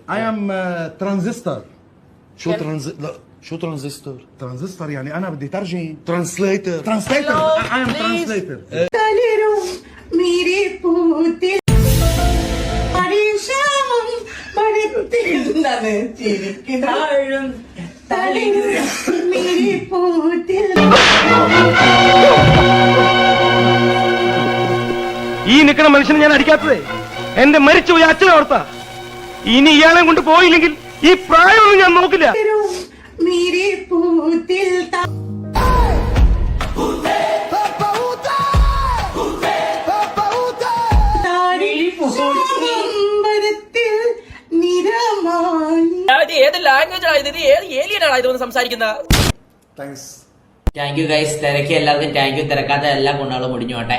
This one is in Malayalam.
I am transistor. شو لا شو ترانزستور؟ ترانزستور يعني انا بدي ترجم. ترانسليتر. ترانسليتر. I am translator. ഈ നിൽക്കുന്ന മനുഷ്യനെ ഞാൻ അടിക്കാത്തതേ എന്റെ മരിച്ചുപോയ അച്ഛനോർത്താ. ഇനി ഇയാളെ കൊണ്ട് പോയില്ലെങ്കിൽ ഈ പ്രായമൊന്നും ഞാൻ നോക്കില്ല. ഏത് ലാംഗ്വേജ് ആയത്? ഏത് ഏലിയനാണ് ഇതൊന്ന് സംസാരിക്കുന്നത്? Thank you guys. തിരക്കി എല്ലാവർക്കും താങ്ക് യു. തിരക്കാത്ത എല്ലാ ഗുണങ്ങളും മുടിഞ്ഞോട്ടെ.